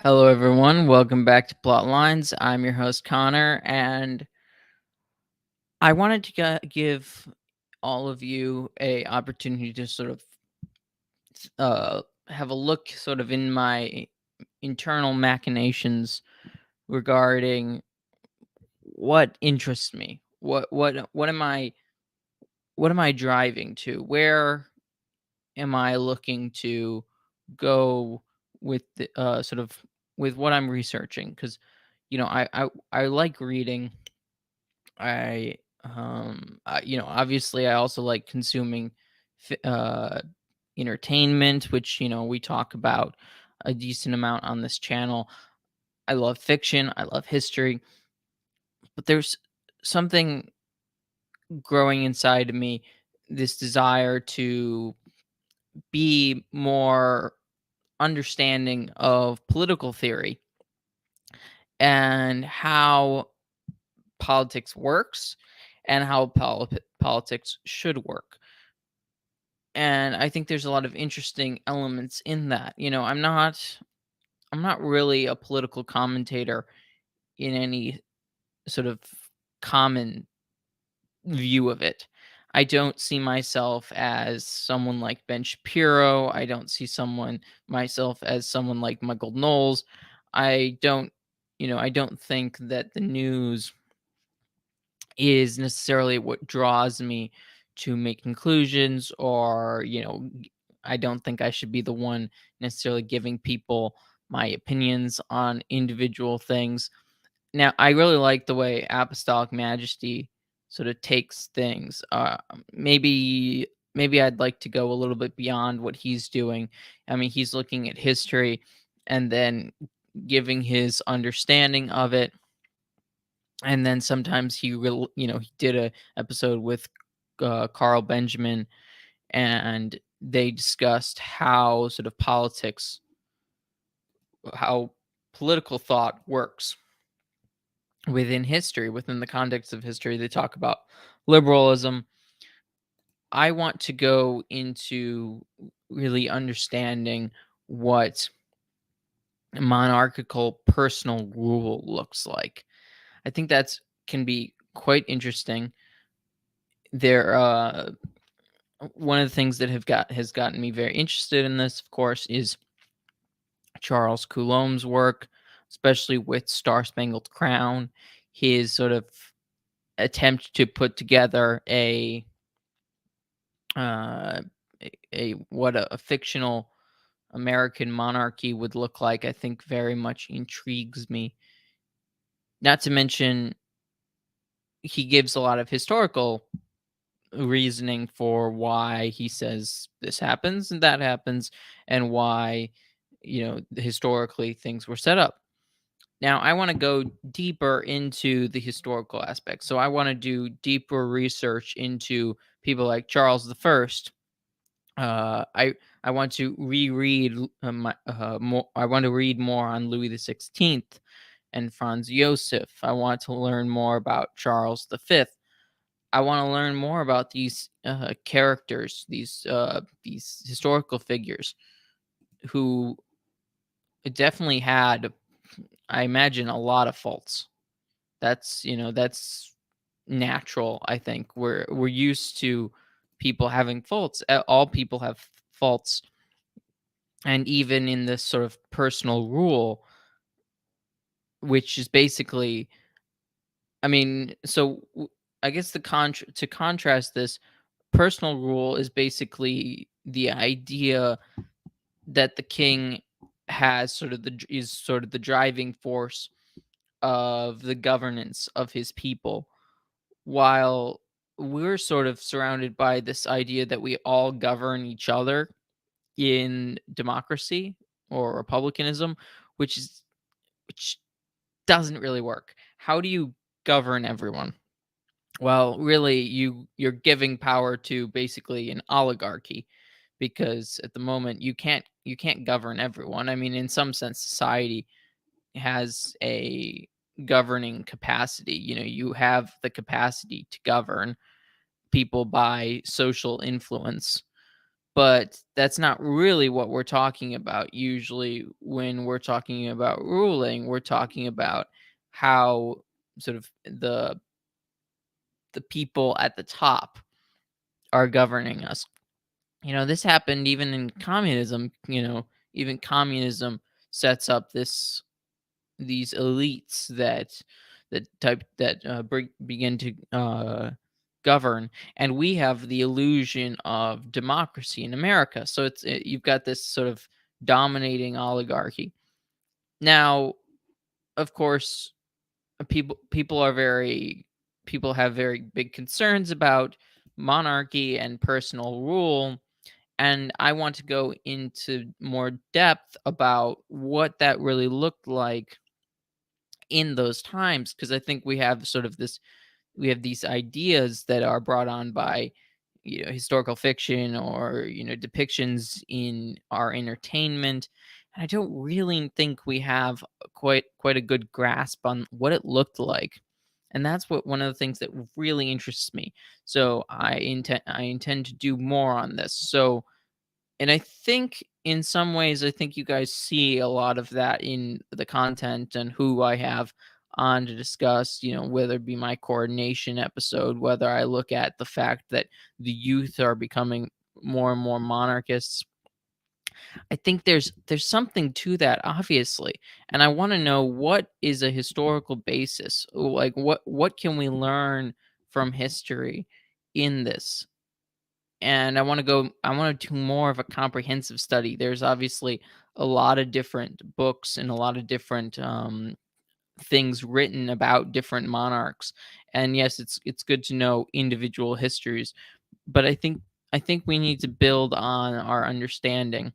Hello, everyone. Welcome back to Plotlines. I'm your host, Connor, and I wanted to give all of you a opportunity to sort of have a look, sort of, in my internal machinations regarding what interests me. What am I driving to? Where am I looking to go with the sort of with what I'm researching? Because I like reading. Obviously, I also like consuming entertainment, which we talk about a decent amount on this channel. I love fiction. I love history, but there's something growing inside of me, this desire to be more understanding of political theory and how politics works and how politics should work. And I think there's a lot of interesting elements in that. I'm not really a political commentator in any sort of common view of it. I don't see myself as someone like Ben Shapiro. I don't see someone myself as someone like Michael Knowles. I don't think that the news is necessarily what draws me to make conclusions, or I don't think I should be the one necessarily giving people my opinions on individual things. Now, I really like the way Apostolic Majesty sort of takes things. Maybe I'd like to go a little bit beyond what he's doing. I mean, he's looking at history and then giving his understanding of it. And then sometimes he did a episode with Carl Benjamin, and they discussed how sort of how political thought works within history, within the context of history. They talk about liberalism. I want to go into really understanding what monarchical personal rule looks like. I think that's can be quite interesting. There One of the things that has gotten me very interested in this, of course, is Charles Coulom's work, especially with Star Spangled Crown. His sort of attempt to put together uh, a fictional American monarchy would look like, I think, very much intrigues me. Not to mention, he gives a lot of historical reasoning for why he says this happens and that happens, and why historically things were set up. Now, I want to go deeper into the historical aspect. So I want to do deeper research into people like Charles the First. I want to reread more. I want to read more on Louis the XVI and Franz Josef. I want to learn more about Charles V. I want to learn more about these characters, these historical figures who definitely had, I imagine, a lot of faults. That's natural. I think we're used to people having faults. All people have faults, and even in this sort of personal rule, which is basically, I mean, I guess to contrast this, personal rule is basically the idea that the king is sort of the driving force of the governance of his people, while we're sort of surrounded by this idea that we all govern each other in democracy or republicanism, which doesn't really work. How do you govern everyone? Well, really, you're giving power to basically an oligarchy, because at the moment you can't govern everyone. I mean, in some sense, society has a governing capacity. You have the capacity to govern people by social influence. But that's not really what we're talking about. Usually when we're talking about ruling, we're talking about how sort of the people at the top are governing us. This happened even in communism. Even communism sets up these elites that begin to govern, and we have the illusion of democracy in America. So you've got this sort of dominating oligarchy. Now, of course, people have very big concerns about monarchy and personal rule, and I want to go into more depth about what that really looked like in those times, because I think we have these ideas that are brought on by historical fiction or depictions in our entertainment, and I don't really think we have quite a good grasp on what it looked like. And that's what one of the things that really interests me. So I intend to do more on this. So, and I think in some ways, I think you guys see a lot of that in the content and who I have on to discuss, whether it be my coordination episode, whether I look at the fact that the youth are becoming more and more monarchists. I think there's something to that, obviously. And I want to know, what is a historical basis? Like, what can we learn from history in this? And I want to do more of a comprehensive study. There's obviously a lot of different books and a lot of different things written about different monarchs. And yes, it's good to know individual histories, but I think we need to build on our understanding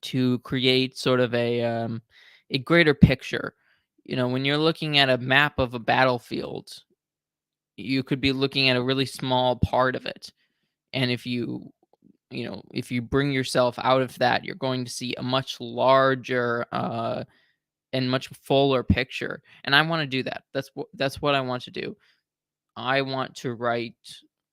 to create sort of a greater picture. When you're looking at a map of a battlefield, you could be looking at a really small part of it. And if you bring yourself out of that, you're going to see a much larger and much fuller picture. And I want to do that. That's what I want to do. I want to write.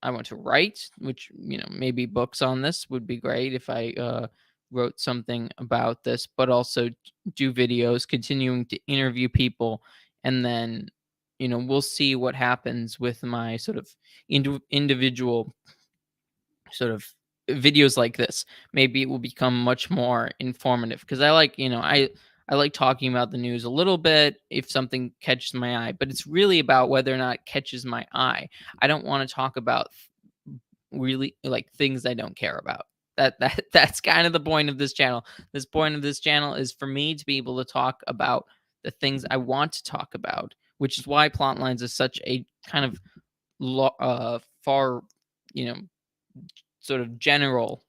I want to write, which maybe books on this would be great if I wrote something about this, but also do videos, continuing to interview people, and then we'll see what happens with my sort of individual sort of videos like this. Maybe it will become much more informative, because I like talking about the news a little bit if something catches my eye, but it's really about whether or not it catches my eye. I don't want to talk about really like things I don't care about. That's kind of the point of this channel. This point of this channel is for me to be able to talk about the things I want to talk about, which is why Plotlines is such a kind of far, you know, sort of general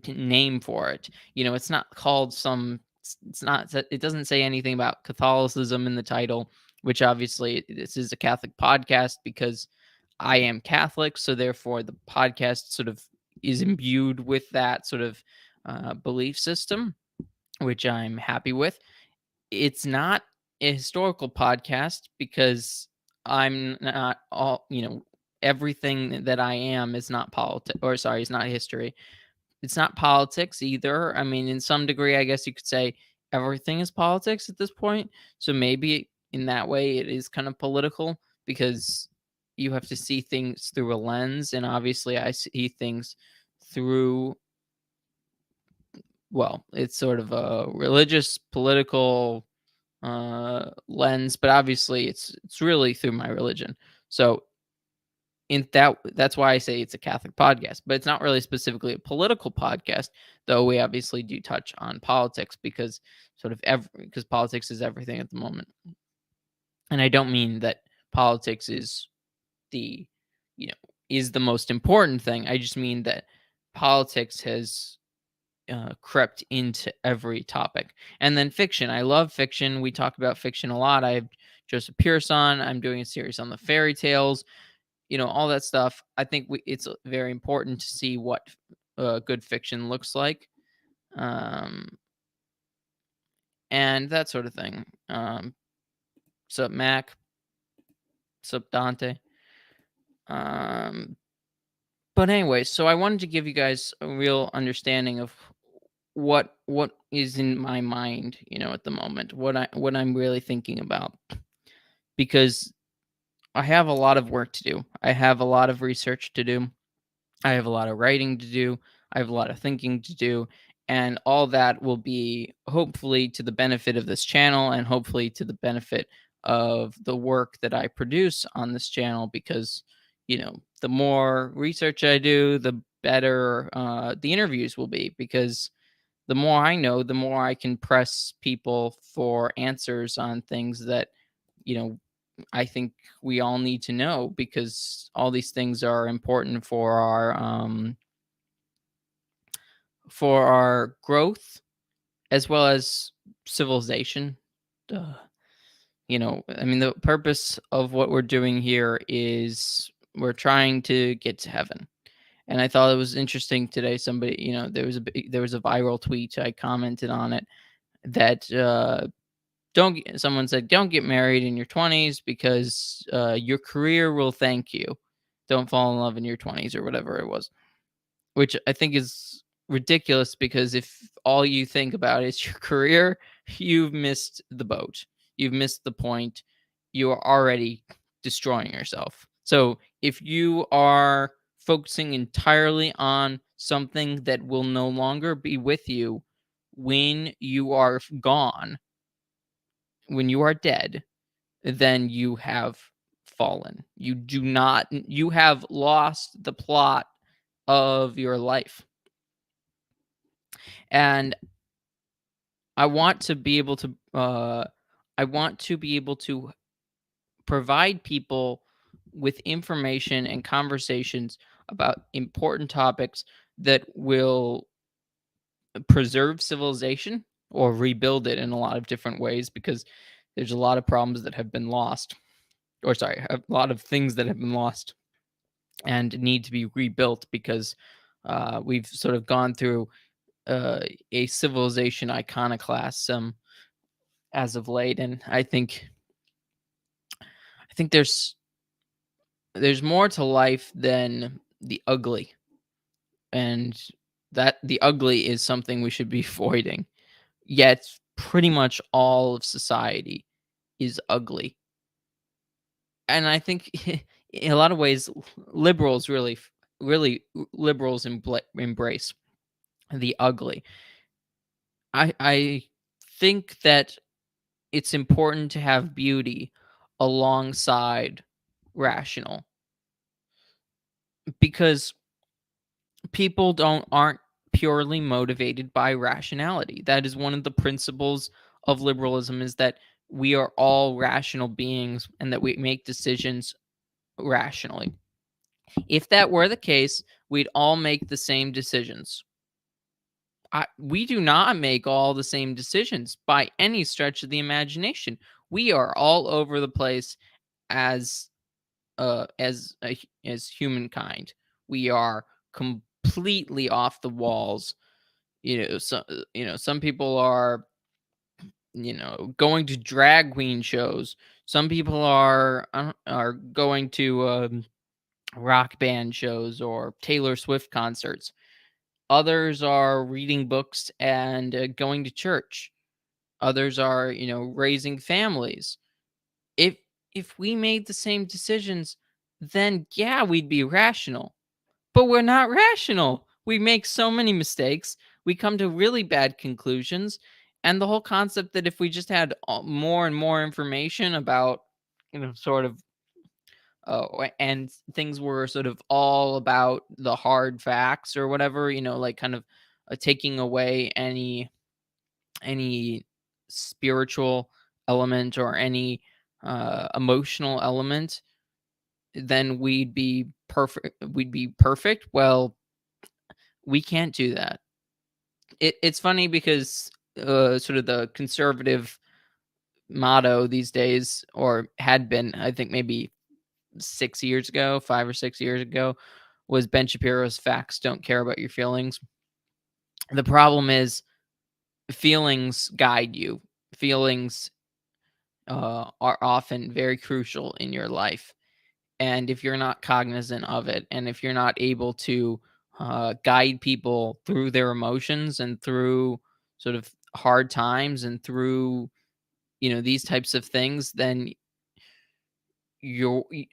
name for it. It's not called some. It's not. It doesn't say anything about Catholicism in the title, which obviously this is a Catholic podcast because I am Catholic. So therefore, the podcast sort of is imbued with that sort of belief system, which I'm happy with. It's not a historical podcast because I'm not all. Everything that I am is not politics, or sorry, is not history. It's not politics either. I mean, in some degree, I guess you could say everything is politics at this point. So maybe in that way, it is kind of political because you have to see things through a lens. And obviously, I see things through, well, it's sort of a religious, political lens, but obviously, it's really through my religion. So that's why I say it's a Catholic podcast, but it's not really specifically a political podcast, though we obviously do touch on politics because because politics is everything at the moment. And I don't mean that politics is the you know is the most important thing. I just mean that politics has crept into every topic. And then fiction. I love fiction. We talk about fiction a lot. I have Joseph Pierce on. I'm doing a series on the fairy tales, all that stuff. I think it's very important to see what good fiction looks like, um, and that sort of thing. Sup Mac, sup Dante. Um, But anyway, so I wanted to give you guys a real understanding of what is in my mind, at the moment, what I'm really thinking about, because I have a lot of work to do. I have a lot of research to do. I have a lot of writing to do. I have a lot of thinking to do. And all that will be hopefully to the benefit of this channel and hopefully to the benefit of the work that I produce on this channel because, the more research I do, the better the interviews will be because the more I know, the more I can press people for answers on things that, you know, I think we all need to know because all these things are important for our growth as well as civilization. Duh. I mean, the purpose of what we're doing here is we're trying to get to heaven. And I thought it was interesting today. Somebody, there was a viral tweet. I commented on it that someone said, don't get married in your 20s because your career will thank you. Don't fall in love in your 20s or whatever it was, which I think is ridiculous because if all you think about is your career, you've missed the boat. You've missed the point. You are already destroying yourself. So if you are focusing entirely on something that will no longer be with you when you are gone, when you are dead, then you have fallen. You have lost the plot of your life. And I want to be able to provide people with information and conversations about important topics that will preserve civilization or rebuild it in a lot of different ways because there's a lot of problems that have been lost, or sorry, a lot of things that have been lost and need to be rebuilt because we've sort of gone through a civilization iconoclasm as of late, and I think there's more to life than the ugly, and that the ugly is something we should be avoiding. Yet, pretty much all of society is ugly, and I think in a lot of ways, liberals really liberals embrace the ugly. I think that it's important to have beauty alongside rational because people don't aren't purely motivated by rationality. That is one of the principles of liberalism is that we are all rational beings and that we make decisions rationally. If that were the case, we'd all make the same decisions. We do not make all the same decisions by any stretch of the imagination. We are all over the place as as humankind. We are completely off the walls. Some people are going to drag queen shows. Some people are going to rock band shows or Taylor Swift concerts. Others are reading books and going to church. Others are, raising families. If if we made the same decisions, then yeah, we'd be rational. But we're not rational. We make so many mistakes. We come to really bad conclusions. And the whole concept that if we just had more and more information about, sort of, and things were sort of all about the hard facts or whatever, like kind of taking away any spiritual element or any emotional element, then we'd be perfect. We'd be perfect. Well, we can't do that. It's funny because sort of the conservative motto these days, or had been, I think maybe 6 years ago, 5 or 6 years ago, was Ben Shapiro's "Facts don't care about your feelings." The problem is feelings guide you. Feelings are often very crucial in your life. And if you're not cognizant of it, and if you're not able to guide people through their emotions and through sort of hard times and through these types of things, then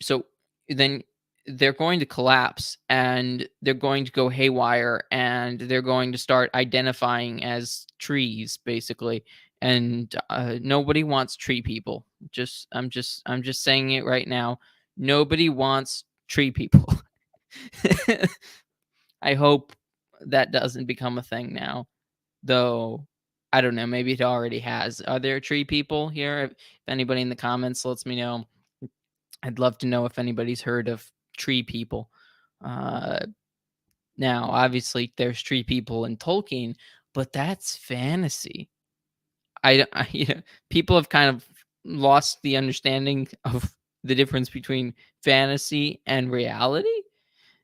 so then they're going to collapse and they're going to go haywire and they're going to start identifying as trees basically. And nobody wants tree people. I'm just saying it right now. Nobody wants tree people. I hope that doesn't become a thing now, though. I don't know, maybe it already has. Are there tree people here? If anybody in the comments lets me know, I'd love to know if anybody's heard of tree people. Uh, Now, obviously, there's tree people in Tolkien, but that's fantasy. People have kind of lost the understanding of the difference between fantasy and reality,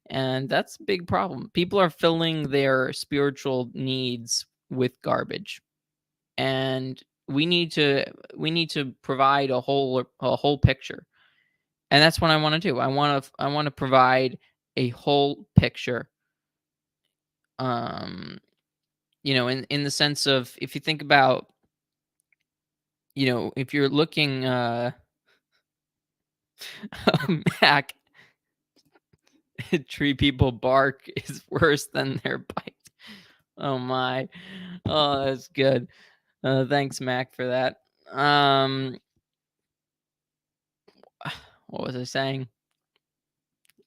and that's a big problem. People are filling their spiritual needs with garbage, and we need to provide a whole picture. And that's what I want to do. I want to provide a whole picture. Um, in the sense of, if you think about, if you're looking Mac, tree people bark is worse than their bite. Oh my. Oh, that's good. Thanks, Mac, for that. What was I saying?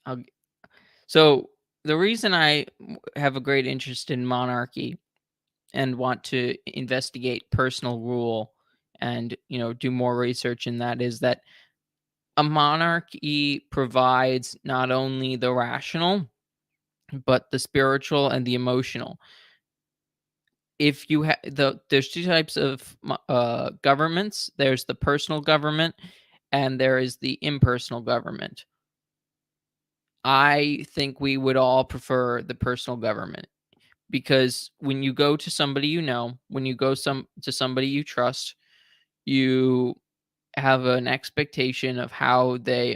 I'll, so the reason I have a great interest in monarchy and want to investigate personal rule and do more research in that is that a monarchy provides not only the rational but the spiritual and the emotional. If you have there's two types of governments. There's the personal government and there is the impersonal government. I think we would all prefer the personal government, because when you go to somebody, when you go to somebody you trust, you have an expectation of how they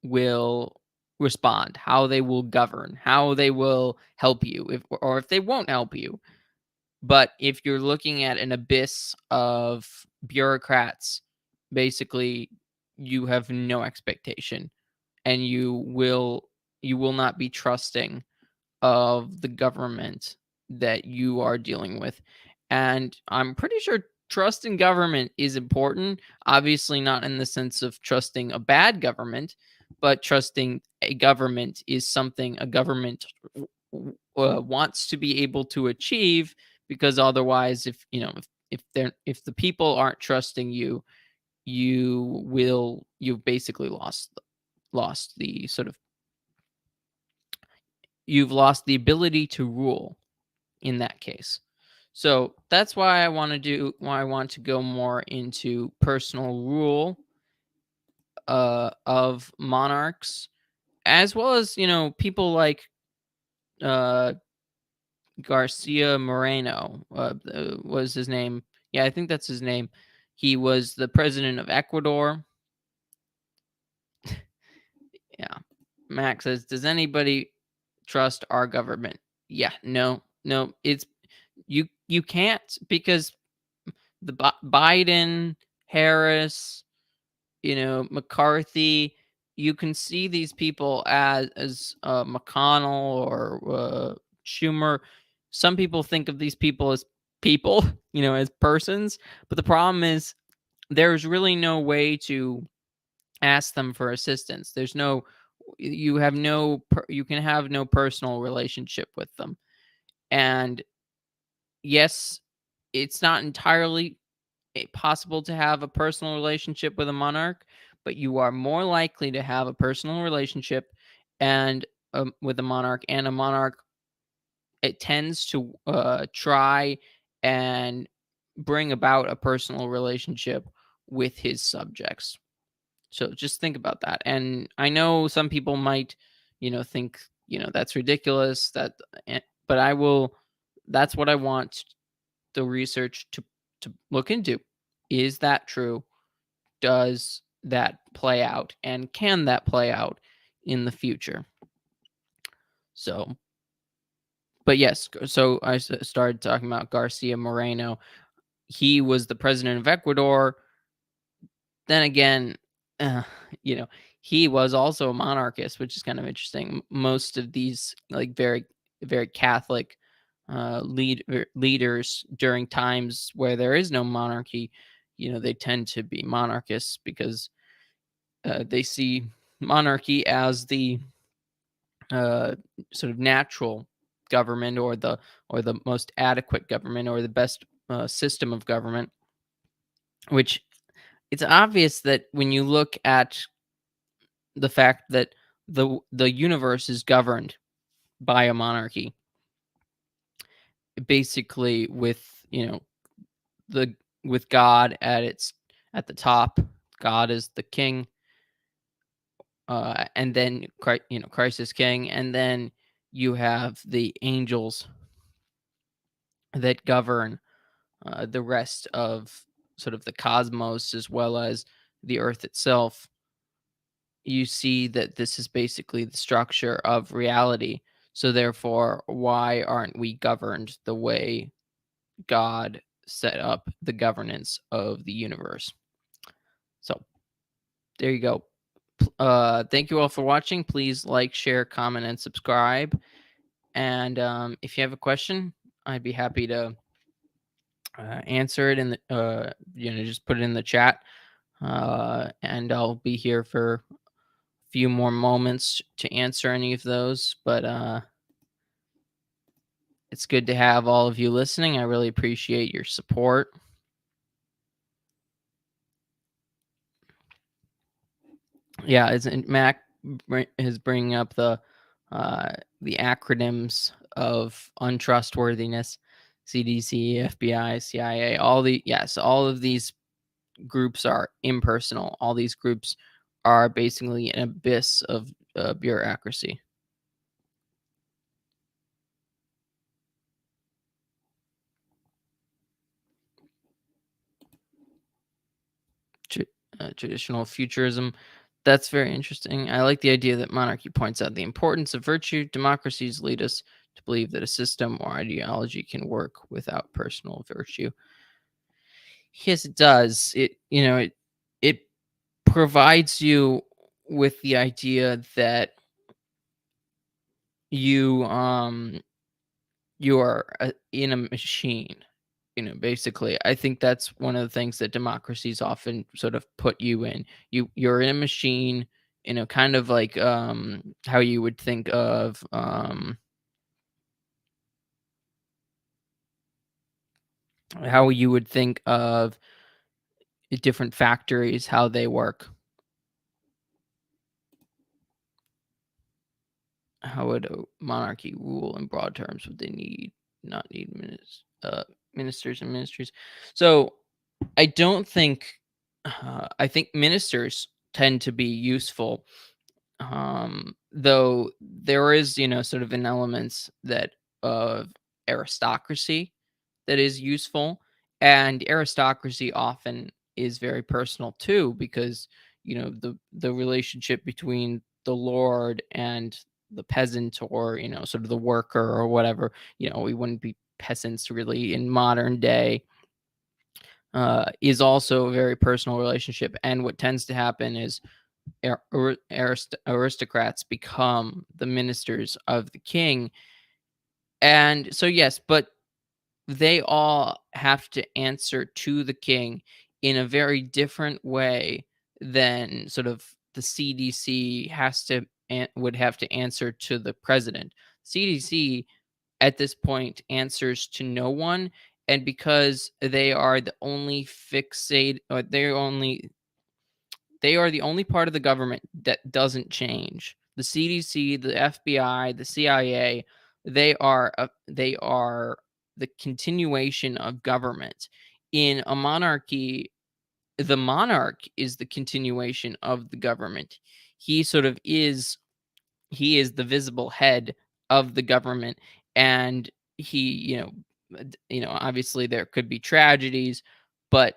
will respond, how they will govern, how they will help you, if they won't help you. But if you're looking at an abyss of bureaucrats, basically you have no expectation, and you will not be trusting of the government that you are dealing with. And I'm pretty sure trust in government is important. Obviously, not in the sense of trusting a bad government, but trusting a government is something a government wants to be able to achieve. Because otherwise, if the people aren't trusting you, you've basically lost the sort of you've lost the ability to rule in that case. So that's why I want to go more into personal rule of monarchs, as well as people like uh, Garcia Moreno was his name. Yeah, I think that's his name. He was the president of Ecuador. Yeah. Max says, "Does anybody trust our government?" Yeah, no, no. It's you can't, because the Biden, Harris, McCarthy. You can see these people as McConnell or Schumer. Some people think of these people as people, as persons. But the problem is, there's really no way to ask them for assistance. You can have no personal relationship with them. And yes, it's not entirely possible to have a personal relationship with a monarch, but you are more likely to have a personal relationship and with a monarch. And a monarch, it tends to try and bring about a personal relationship with his subjects. So just think about that. And I know some people might, think, that's ridiculous. But I will. That's what I want the research to look into. Is that true? Does that play out, and can that play out in the future? So, but yes, so started talking about Garcia Moreno. He was the president of Ecuador. Then again, uh, you know, he was also a monarchist, which is kind of interesting. Most of these like very Catholic leaders during times where there is no monarchy, they tend to be monarchists because they see monarchy as the uh, sort of natural government, or the most adequate government, or the best system of government. Which, it's obvious that when you look at the fact that the universe is governed by a monarchy, basically with the with God at the top. God is the king, and then Christ is king, and then you have the angels that govern the rest of sort of the cosmos, as well as the earth itself. You see that this is basically the structure of reality. So therefore, why aren't we governed the way God set up the governance of the universe? So there you go. Thank you all for watching. Please like, share, comment, and subscribe. And if you have a question, I'd be happy to answer it in the just put it in the chat, and I'll be here for a few more moments to answer any of those. But it's good to have all of you listening. I really appreciate your support. Yeah, it's Mac is bringing up the acronyms of untrustworthiness: CDC, FBI, CIA. All of these groups are impersonal. All these groups are basically an abyss of bureaucracy. Traditional futurism. That's very interesting. I like the idea that monarchy points out the importance of virtue. Democracies lead us to believe that a system or ideology can work without personal virtue. Yes, it does. It provides you with the idea that you you are in a machine. Basically, I think that's one of the things that democracies often sort of put you in. You're in a machine, kind of like how you would think of how you would think of different factories, how they work. How would a monarchy rule in broad terms? Would they not need ministers and ministries? So I don't think. I think ministers tend to be useful, though there is sort of an elements that of aristocracy that is useful. And aristocracy often is very personal too, because the relationship between the lord and the peasant, or sort of the worker or whatever. We wouldn't be peasants really in modern day. Is also a very personal relationship. And what tends to happen is aristocrats become the ministers of the king. And so, yes, but they all have to answer to the king in a very different way than sort of the CDC would have to answer to the president. CDC at this point answers to no one, and because they are the only fixate, or they are the only part of the government that doesn't change. The CDC, the FBI, the CIA, they are the continuation of government. In a monarchy, the monarch is the continuation of the government. He sort of is the visible head of the government. And he, obviously there could be tragedies, but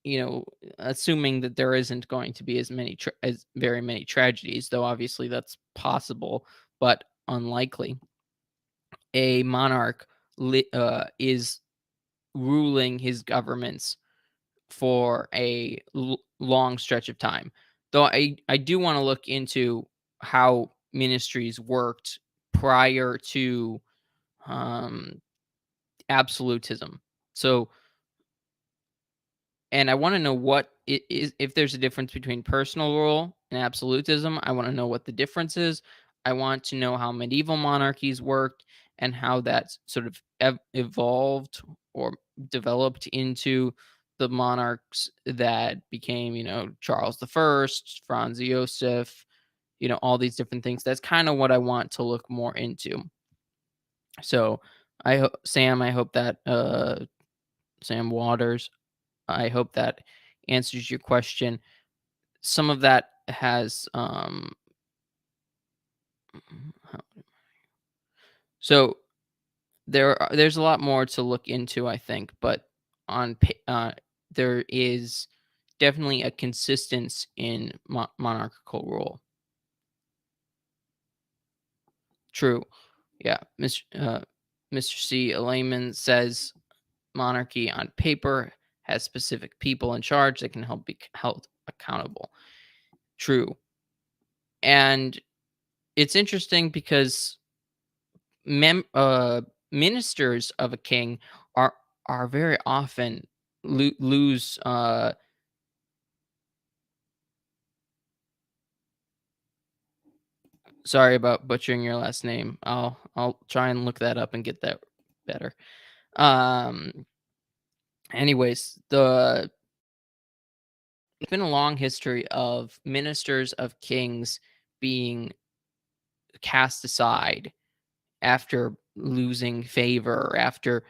you know, assuming that there isn't going to be as very many tragedies, though obviously that's possible, but unlikely. A monarch is ruling his governments for a long stretch of time. Though I do want to look into how ministries worked prior to um, absolutism. So, and I want to know what it is, if there's a difference between personal rule and absolutism. I want to know what the difference is. I want to know how medieval monarchies worked and how that sort of evolved or developed into the monarchs that became, Charles the First, Franz Joseph, all these different things. That's kind of what I want to look more into. So, Sam, I hope that Sam Waters, I hope that answers your question. Some of that has so there's a lot more to look into, I think, but there is definitely a consistence in monarchical rule. True. Yeah. Mr. C. A layman says monarchy on paper has specific people in charge that can help be held accountable. True. And it's interesting because ministers of a king are very often lose. Sorry about butchering your last name. I'll try and look that up and get that better. Um. Anyways, it's been a long history of ministers of kings being cast aside after losing favor, after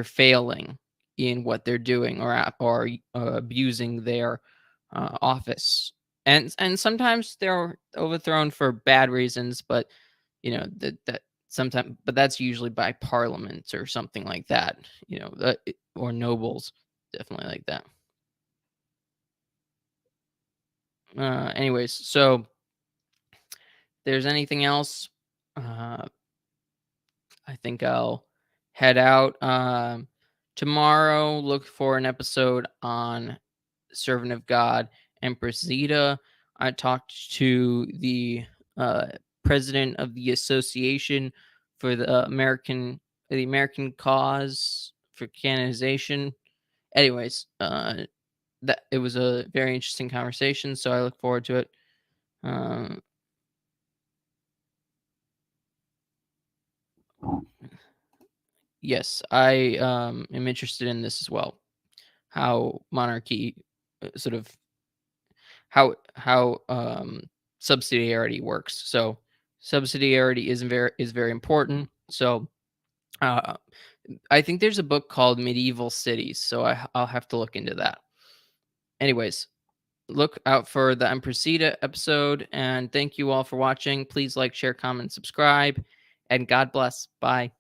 failing in what they're doing, or abusing their office, and sometimes they're overthrown for bad reasons, but that sometimes, but that's usually by parliament or something like that, or nobles, definitely like that. Anyways, so there's anything else, uh, I think I'll head out. Tomorrow, look for an episode on Servant of God, Empress Zeta. I talked to the uh, president of the Association for the American Cause for Canonization. Anyways, that it was a very interesting conversation, so I look forward to it. Um, yes, I am interested in this as well. How monarchy, sort of how subsidiarity works. So subsidiarity is very important. So uh, I think there's a book called Medieval Cities. So I'll have to look into that. Anyways, look out for the Empressita episode, and thank you all for watching. Please like, share, comment, subscribe, and God bless. Bye.